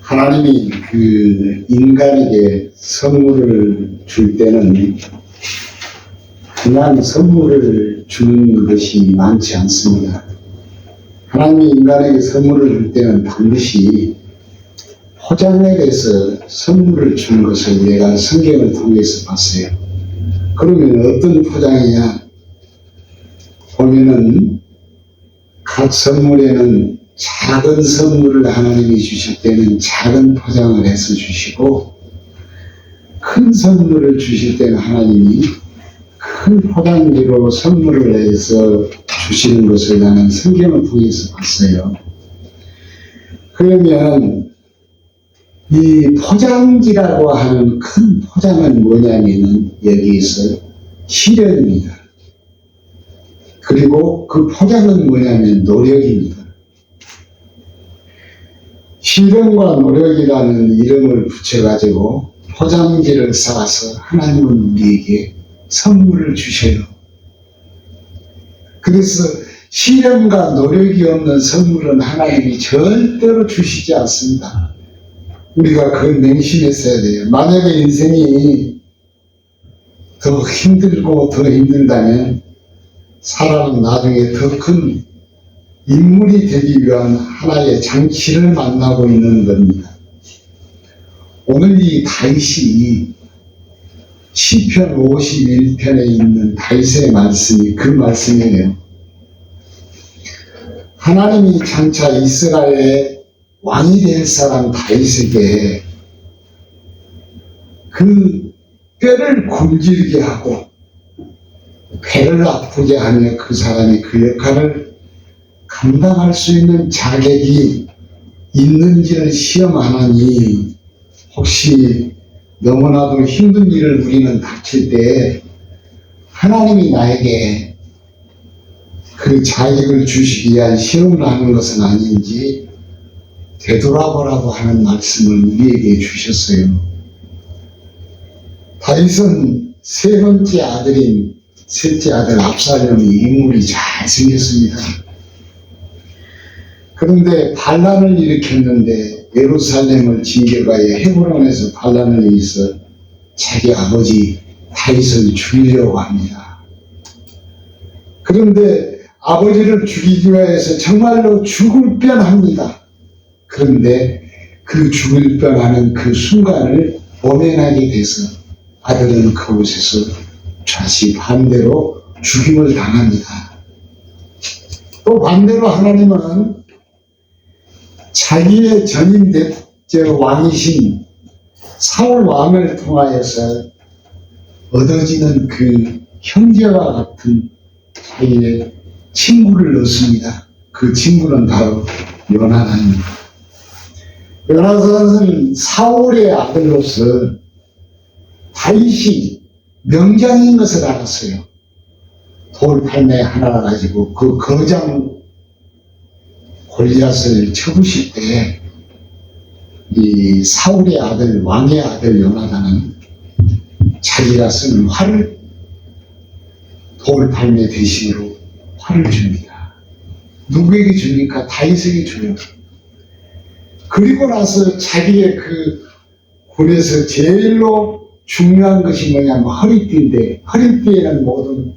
하나님이 그 인간에게 선물을 줄 때는 그냥 선물을 주는 것이 많지 않습니다. 하나님이 인간에게 선물을 줄 때는 반드시 포장에 대해서 선물을 주는 것을 내가 성경을 통해서 봤어요. 그러면 어떤 포장이냐? 보면은 각 선물에는 작은 선물을 하나님이 주실 때는 작은 포장을 해서 주시고, 큰 선물을 주실 때는 하나님이 큰 포장지로 선물을 해서 주시는 것을 나는 성경을 통해서 봤어요. 그러면 이 포장지라고 하는 큰 포장은 뭐냐면은 여기에서 시련입니다. 그리고 그 포장은 뭐냐면 노력입니다. 시련과 노력이라는 이름을 붙여가지고 포장지를 쌓아서 하나님은 우리에게 선물을 주셔요. 그래서 시련과 노력이 없는 선물은 하나님이 절대로 주시지 않습니다. 우리가 그걸 맹신했어야 돼요. 만약에 인생이 더 힘들고 더 힘들다면 사람은 나중에 더 큰 인물이 되기 위한 하나의 장치를 만나고 있는 겁니다. 오늘 이 다윗이 시편 51편에 있는 다윗의 말씀이 그 말씀이에요. 하나님이 장차 이스라엘의 왕이 될 사람 다윗에게 그 뼈를 굶주리게 하고 배를 아프게 하며 그 사람이 그 역할을 감당할 수 있는 자격이 있는지를 시험하나니, 혹시 너무나도 힘든 일을 우리는 닥칠 때 하나님이 나에게 그 자격을 주시기 위한 시험을 하는 것은 아닌지 되돌아보라고 하는 말씀을 우리에게 주셨어요. 다윗은 세 번째 아들인 셋째 아들 압살롬이 인물이 잘 생겼습니다. 그런데 반란을 일으켰는데 예루살렘을 진격하여 헤브론에서 반란을 일으켜서 자기 아버지 다윗을 죽이려고 합니다. 그런데 아버지를 죽이기 위해서 정말로 죽을 뻔합니다. 그런데 그 죽을 뻔하는 그 순간을 모면하게 돼서 아들은 그곳에서 다시 반대로 죽임을 당합니다. 또 반대로 하나님은 자기의 전임 왕이신 사울 왕을 통하여서 얻어지는 그 형제와 같은 자기의 친구를 넣습니다. 그 친구는 바로 요나단입니다. 요나단은 사울의 아들로서 다윗이 명장인 것을 알았어요. 돌팔매 하나 가지고 그 거장 골리앗을 쳐부실 때 이 사울의 아들, 왕의 아들 요나단은 자기가 쓰는 활을 돌팔매 대신으로 활을 줍니다. 누구에게 줍니까? 다윗에게 줘요. 그리고 나서 자기의 그 군에서 제일로 중요한 것이 뭐냐면 허리띠인데, 허리띠에는 모든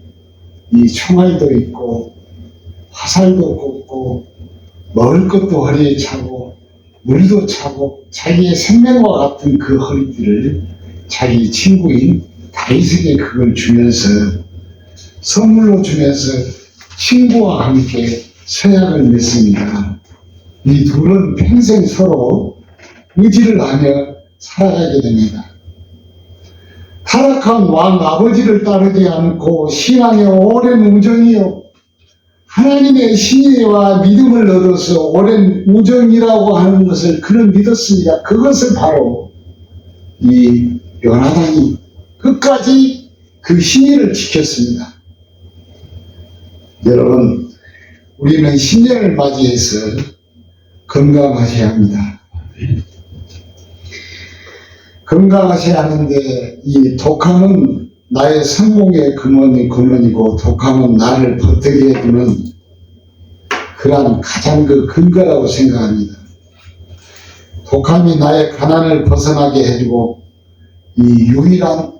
이 총알도 있고 화살도 꽂고 먹을 것도 허리에 차고 물도 차고 자기의 생명과 같은 그 허리띠를 자기 친구인 다윗에게 그걸 주면서, 선물로 주면서 친구와 함께 서약을 맺습니다. 이 둘은 평생 서로 의지를 하며 살아가게 됩니다. 타락한 왕 아버지를 따르지 않고 신앙의 오랜 우정이요, 하나님의 신의와 믿음을 얻어서 오랜 우정이라고 하는 것을 그는 믿었습니다. 그것을 바로 이 요나단이 끝까지 그 신의를 지켰습니다. 여러분, 우리는 신년을 맞이해서 건강하셔야 합니다. 건강하셔야 하는데 이 독함은 나의 성공의 근원이고 독함은 나를 버티게 해주는 그러한 가장 그 근거라고 생각합니다. 독함이 나의 가난을 벗어나게 해주고 이 유일한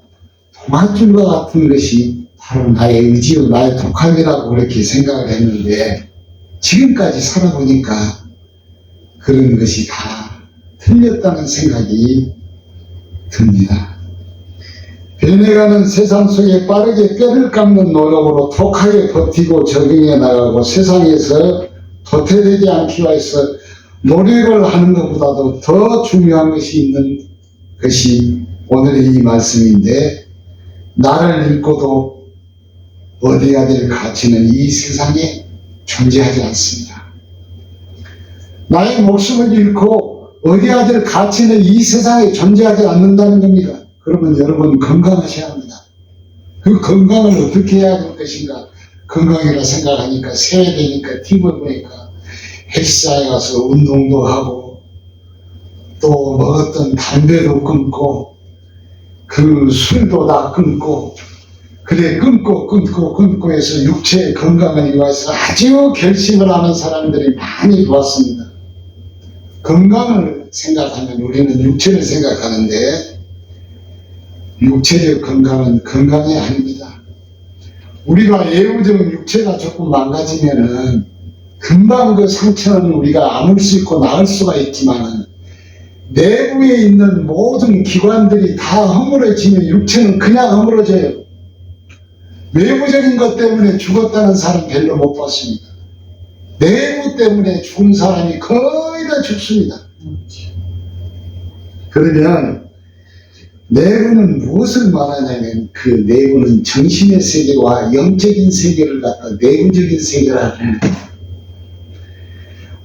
동아줄과 같은 것이 바로 나의 의지요, 나의 독함이라고 그렇게 생각을 했는데 지금까지 살아보니까 그런 것이 다 틀렸다는 생각이 듭니다. 변해가는 세상 속에 빠르게 뼈를 깎는 노력으로 독하게 버티고 적응해 나가고 세상에서 도태되지 않기 위해서 노력을 하는 것보다도 더 중요한 것이 있는 것이 오늘의 이 말씀인데, 나를 잃고도 얻어야 될 가치는 이 세상에 존재하지 않습니다. 나의 목숨을 잃고 얻어야 될 가치는 이 세상에 존재하지 않는다는 겁니다. 그러면 여러분 건강하셔야 합니다. 그 건강을 어떻게 해야 될 것인가? 건강이라 생각하니까 세야 되니까 TV를 보니까 헬스장에 가서 운동도 하고 또 먹었던 담배도 끊고 그 술도 다 끊고 그래 끊고 해서 육체의 건강을 위해서 아주 결심을 하는 사람들이 많이 보았습니다. 건강을 생각하면 우리는 육체를 생각하는데 육체적 건강은 건강이 아닙니다. 우리가 예우적 육체가 조금 망가지면은 금방 그 상처는 우리가 아물 수 있고 나을 수가 있지만 내부에 있는 모든 기관들이 다 허물어지면 육체는 그냥 허물어져요. 외부적인 것 때문에 죽었다는 사람 별로 못 봤습니다. 내부 때문에 죽은 사람이 거의 다 죽습니다. 그러면 내부는 무엇을 말하냐면 그 내부는 정신의 세계와 영적인 세계를 갖다 내부적인 세계라 합니다.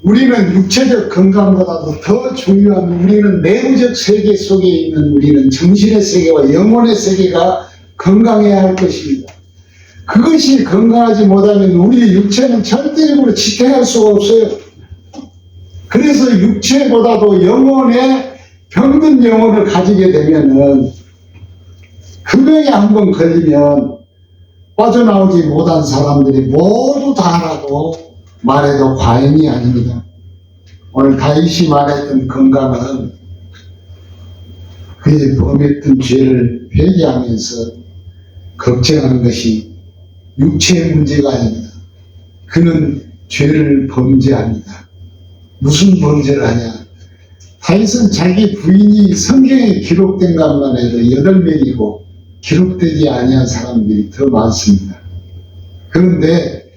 우리는 육체적 건강보다도 더 중요한 우리는 내부적 세계 속에 있는 우리는 정신의 세계와 영혼의 세계가 건강해야 할 것입니다. 그것이 건강하지 못하면 우리 육체는 절대적으로 지탱할 수가 없어요. 그래서 육체보다도 영혼의 병든 영혼을 가지게 되면은 그 병에 한번 걸리면 빠져나오지 못한 사람들이 모두 다라고 말해도 과언이 아닙니다. 오늘 다윗이 말했던 건강은 그의 범했던 죄를 회개하면서 걱정하는 것이 육체의 문제가 아닙니다. 그는 죄를 범죄합니다. 무슨 범죄를 하냐? 다윗은 자기 부인이 성경에 기록된 것만 해도 8명이고 기록되지 아니한 사람들이 더 많습니다. 그런데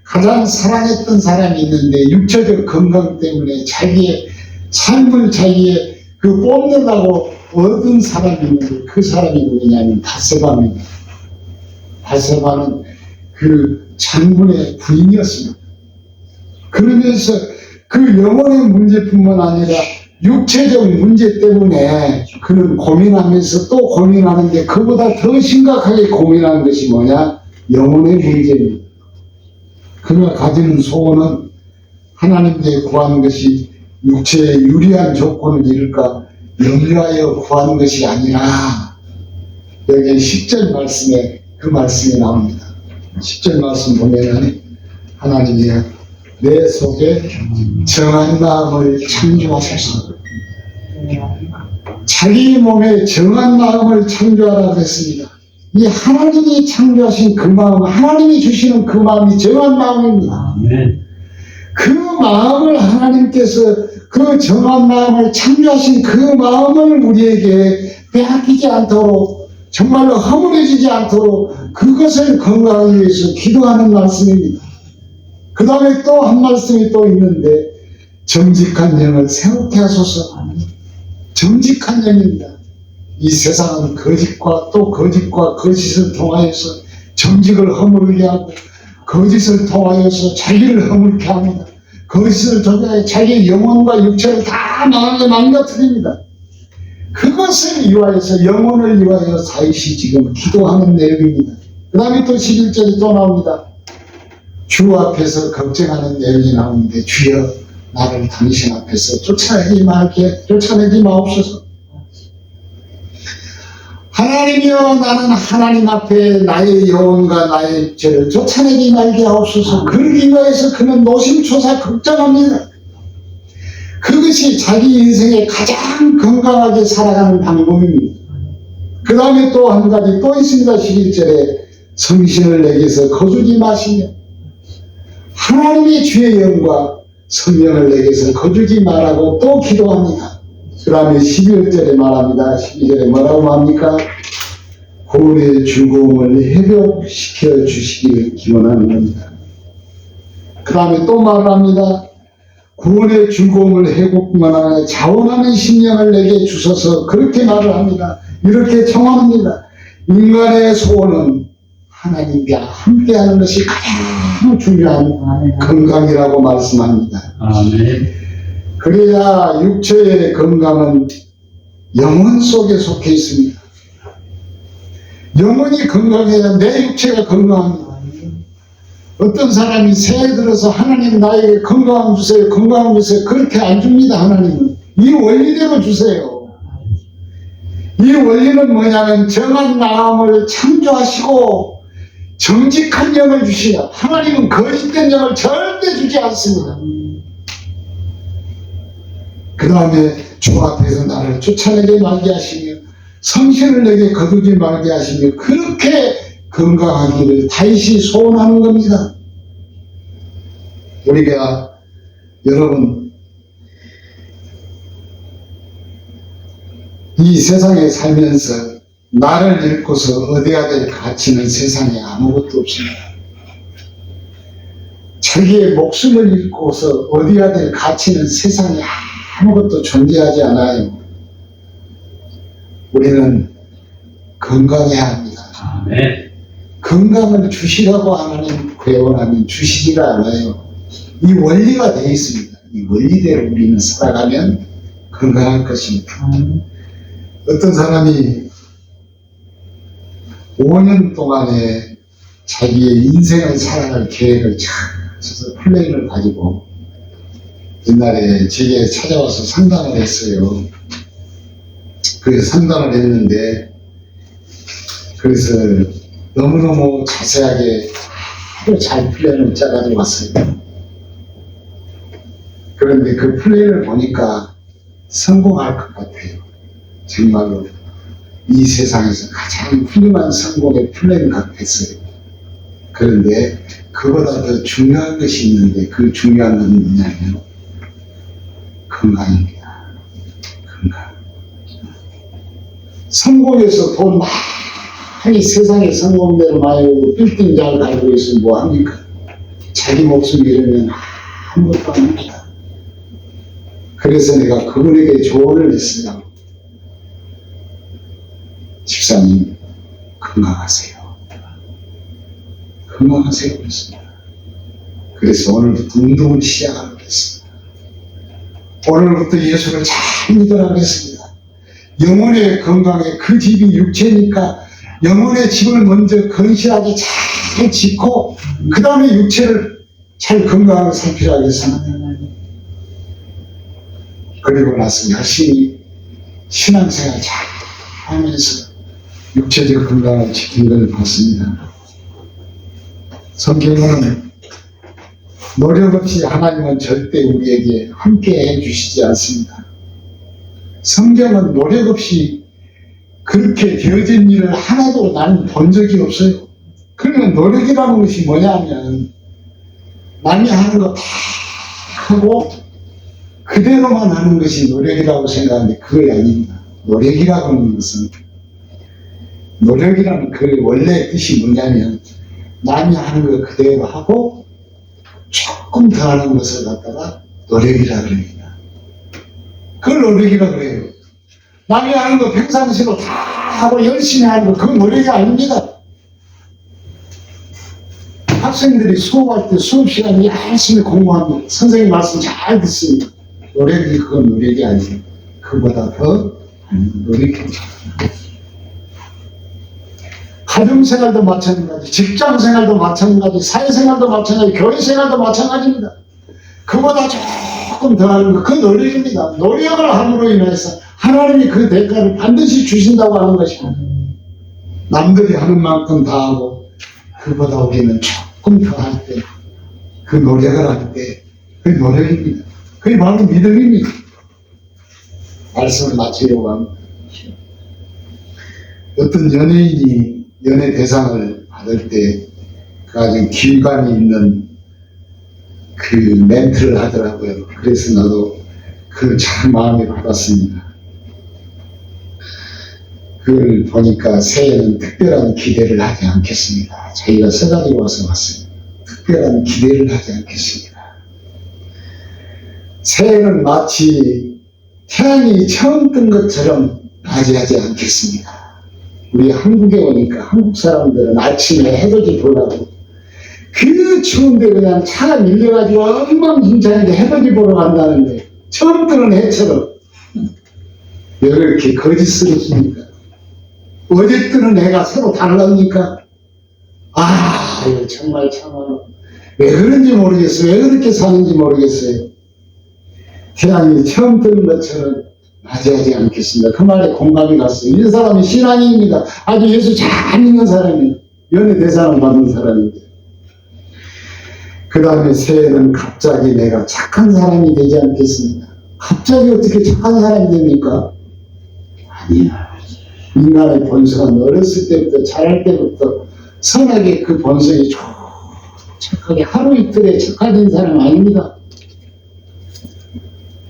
가장 사랑했던 사람이 있는데 육체적 건강 때문에 자기의 삶을 자기의 그 뽐내려고 얻은 사람이 있는데 그 사람이 누구냐면 바세바입니다. 바세바는 그 장군의 부인이었습니다. 그러면서 그 영혼의 문제뿐만 아니라 육체적 문제 때문에 그는 고민하면서 또 고민하는데 그보다 더 심각하게 고민하는 것이 뭐냐? 영혼의 문제입니다. 그가 가지는 소원은 하나님께 구하는 것이 육체에 유리한 조건을 이룰까 염려하여 구하는 것이 아니라 여기 10절 말씀에 그 말씀이 나옵니다. 10절 말씀 보면은 하나님이 내 속에 정한 마음을 창조하소서. 자기 몸에 정한 마음을 창조하라고 했습니다. 이 하나님이 창조하신 그 마음, 하나님이 주시는 그 마음이 정한 마음입니다. 그 마음을 하나님께서 그 정한 마음을 창조하신 그 마음을 우리에게 빼앗기지 않도록 정말로 허물어지지 않도록 그것을 건강하기 위해서 기도하는 말씀입니다. 그 다음에 또 한 말씀이 또 있는데 정직한 영을 새롭게 하소서. 정직한 영입니다. 이 세상은 거짓과 또 거짓과 거짓을 통하여서 정직을 허물게 하고 거짓을 통하여서 자기를 허물게 합니다. 거짓을 통해 자기 영혼과 육체를 다 망가뜨립니다. 그것을 위하여서 영혼을 위하여 다윗이 지금 기도하는 내용입니다. 그 다음에 또 11절에 또 나옵니다. 주 앞에서 걱정하는 내용이 나오는데 주여 나를 당신 앞에서 쫓아내지 마옵소서. 하나님이여 나는 하나님 앞에 나의 영혼과 나의 죄를 쫓아내지 말게 하옵소서. 그러기 위해서 그는 노심초사 걱정합니다. 그것이 자기 인생에 가장 건강하게 살아가는 방법입니다. 그 다음에 또 한 가지 또 있습니다. 11절에 성신을 내게서 거두지 마시며 하나님의 주의 영과 성령을 내게서 거두지 말라고 또 기도합니다. 그 다음에 12절에 말합니다. 12절에 뭐라고 말합니까? 구원의 즐거움을 회복시켜 주시기를 기원하는 겁니다. 그 다음에 또 말합니다. 구원의 즐거움을 회복뿐만 아니라 자원하는 심령을 내게 주셔서 그렇게 말을 합니다. 이렇게 청합니다. 인간의 소원은 하나님과 함께하는 것이 가장 중요한 건강이라고 말씀합니다. 아멘. 그래야 육체의 건강은 영혼 속에 속해 있습니다. 영혼이 건강해야 내 육체가 건강합니다. 어떤 사람이 새해 들어서 하나님 나에게 건강 주세요, 건강 주세요. 그렇게 안 줍니다. 하나님은 이 원리대로 주세요. 이 원리는 뭐냐면 정한 마음을 창조하시고 정직한 영을 주시냐. 하나님은 거짓된 영을 절대 주지 않습니다. 그 다음에 주 앞에서 나를 쫓아내게 말게 하시며 성신을 내게 거두지 말게 하시며 그렇게 건강하기를 다시 소원하는 겁니다. 우리가 여러분 이 세상에 살면서 나를 잃고서 얻어야 될 가치는 세상에 아무것도 없습니다. 자기의 목숨을 잃고서 얻어야 될 가치는 세상에 아무것도 존재하지 않아요. 우리는 건강해야 합니다. 아멘. 건강을 주시라고 하나님 구원하면 주시지가 않아요. 이 원리가 되어 있습니다. 이 원리대로 우리는 살아가면 건강할 것입니다. 어떤 사람이 5년 동안에 자기의 인생을 살아갈 계획을 찾아서 플랜을 가지고 옛날에 제게 찾아와서 상담을 했어요. 그래서 상담을 했는데 그래서 너무너무 자세하게 아주 잘 플랜을 짜가지고 왔어요. 그런데 그 플랜을 보니까 성공할 것 같아요. 정말로 이 세상에서 가장 훌륭한 성공의 플랜 같았어요. 그런데 그보다 더 중요한 것이 있는데 그 중요한 건 뭐냐면 건강입니다. 건강. 성공해서 돈 많이 세상에 성공대로 많이 빌딩 잘 가지고 있으면 뭐합니까? 자기 목숨 잃으면 아무것도 안 합니다. 그래서 내가 그분에게 조언을 했어요. 집사님 건강하세요. 건강하세요 그랬습니다. 그래서 오늘부터 운동을 시작하기로 했습니다. 오늘부터 예수를 잘 믿으라고 했습니다. 영혼의 건강에 그 집이 육체니까 영혼의 집을 먼저 건실하게 잘 짓고 그 다음에 육체를 잘 건강하게 살피라고 했습니다. 그리고 나서 열심히 신앙생활 잘 하면서 육체적 건강을 지킨 걸 봤습니다. 성경은 노력 없이 하나님은 절대 우리에게 함께 해주시지 않습니다. 성경은 노력 없이 그렇게 되어진 일을 하나도 나는 본 적이 없어요. 그러면 노력이라는 것이 뭐냐면 남이 하는 거 다 하고 그대로만 하는 것이 노력이라고 생각하는데 그게 아닙니다. 노력이라고 하는 것은 노력이라는 그 원래 뜻이 뭐냐면 남이 하는 거 그대로 하고 조금 더 하는 것을 갖다가 노력이라 그럽니다. 그걸 노력이라 그래요. 남이 하는 거 평상시로 다 하고 열심히 하는 거 그건 노력이 아닙니다. 학생들이 수업할 때 수업 시간에 열심히 공부합니다. 선생님 말씀 잘 듣습니다. 노력이 그건 노력이 아니에요. 그보다 더 노력입니다. 가정생활도 마찬가지, 직장생활도 마찬가지, 사회생활도 마찬가지, 교회생활도 마찬가지입니다. 그보다 조금 더 하는 거, 그 노력입니다. 노력을 함으로 인해서 하나님이 그 대가를 반드시 주신다고 하는 것입니다. 남들이 하는 만큼 다 하고 그보다 우리는 조금 더 할 때, 그 노력을 할 때, 그 노력입니다. 그게 바로 믿음입니다. 말씀을 마치려고 합니다. 어떤 연예인이 연예 대상을 받을 때 그 아주 길감이 있는 그 멘트를 하더라고요. 그래서 나도 그걸 참 마음에 받았습니다. 그걸 보니까 새해는 특별한 기대를 하지 않겠습니다. 자기가 써가지고 와서 왔습니다. 특별한 기대를 하지 않겠습니다. 새해는 마치 태양이 처음 뜬 것처럼 맞이하지 않겠습니다. 우리 한국에 오니까 한국 사람들은 아침에 해돋이 보려고 그 추운데 그냥 차가 밀려가지고 엉망진창인데 해돋이 보러 간다는데 처음 뜨는 해처럼 왜 그렇게 거짓스럽습니까? 어제 뜨는 해가 서로 다르니까 이거 정말 참아요. 왜 그런지 모르겠어요. 왜 그렇게 사는지 모르겠어요. 태양이 처음 뜨는 것처럼 맞이하지 않겠습니다. 그 말에 공감이 갔어요. 이 사람이 신앙인입니다. 아주 예수 잘 믿는 사람이에요. 연예 대상을 받은 사람인데. 그 다음에 새해는 갑자기 내가 착한 사람이 되지 않겠습니다. 갑자기 어떻게 착한 사람이 됩니까? 아니야. 인간의 본성은 어렸을 때부터 자랄 때부터 선하게 그 본성이 쭉 착하게 하루 이틀에 착해진 사람 아닙니다.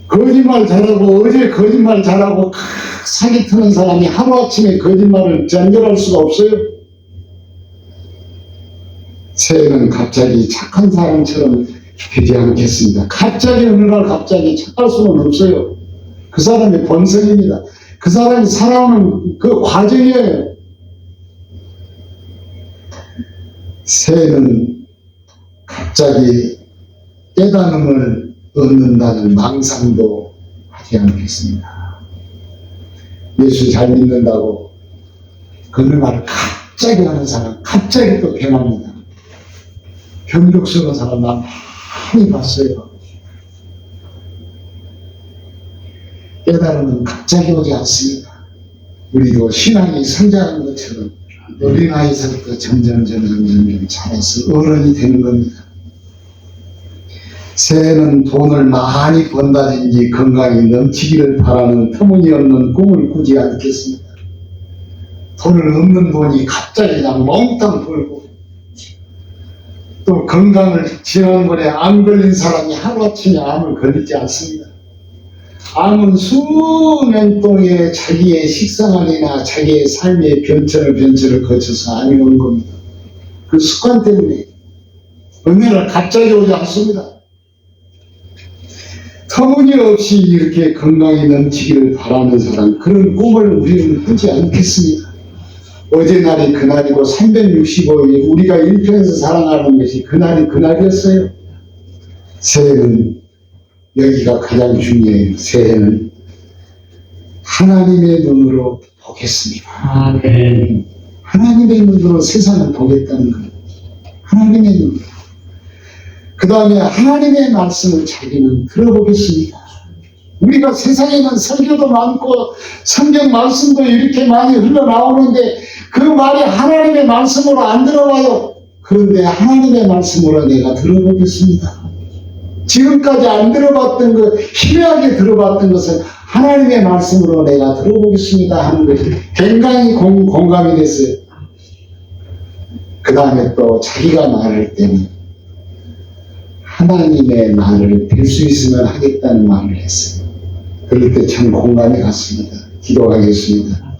거짓말 잘하고 어제 거짓말 잘하고 사기 트는 사람이 하루아침에 거짓말을 전결할 수가 없어요. 새해는 갑자기 착한 사람처럼 되지 않겠습니다. 갑자기 어느 날 갑자기 착할 수는 없어요. 그 사람의 본성입니다. 그 사람이 살아오는 그 과정이에요. 새해는 갑자기 깨달음을 얻는다는 망상도 하지 않겠습니다. 예수 잘 믿는다고 그런 말을 갑자기 하는 사람, 갑자기 또 변합니다. 변덕스러운 사람 난 많이 봤어요. 깨달음은 갑자기 오지 않습니다. 우리도 신앙이 성장하는 것처럼 어린아이에서부터 점점 자라서 어른이 되는 겁니다. 새해는 돈을 많이 번다든지 건강이 넘치기를 바라는 터무니없는 꿈을 꾸지 않겠습니다. 돈을 없는 돈이 갑자기 그냥 몽땅 벌고 또 건강을 지난번에 암 걸린 사람이 하루아침에 암을 걸리지 않습니다. 암은 수년 동안의 자기의 식생활이나 자기의 삶의 변천을 거쳐서 암이 오는 겁니다. 그 습관 때문에 어느 날 갑자기 오지 않습니다. 터무니없이 이렇게 건강이 넘치기를 바라는 사람, 그런 꿈을 우리는 꾸지 않겠습니다. 어제 날이 그날이고 365일 우리가 일편에서 살아가는 것이 그날이 그날이었어요. 새해는 여기가 가장 중요해요. 새해는 하나님의 눈으로 보겠습니다. 아멘. 하나님의 눈으로 세상을 보겠다는 거예요. 하나님의 눈으로. 그 다음에 하나님의 말씀을 자기는 들어보겠습니다. 우리가 세상에는 설교도 많고 성경 말씀도 이렇게 많이 흘러나오는데 그 말이 하나님의 말씀으로 안 들어와요. 그런데 하나님의 말씀으로 내가 들어보겠습니다. 지금까지 안 들어봤던 것, 희미하게 들어봤던 것을 하나님의 말씀으로 내가 들어보겠습니다 하는 것이 굉장히 공감이 됐어요. 그 다음에 또 자기가 말할 때는 하나님의 말을 들 수 있으면 하겠다는 말을 했어요. 그럴 때 참 공감이 갔습니다. 기도하겠습니다.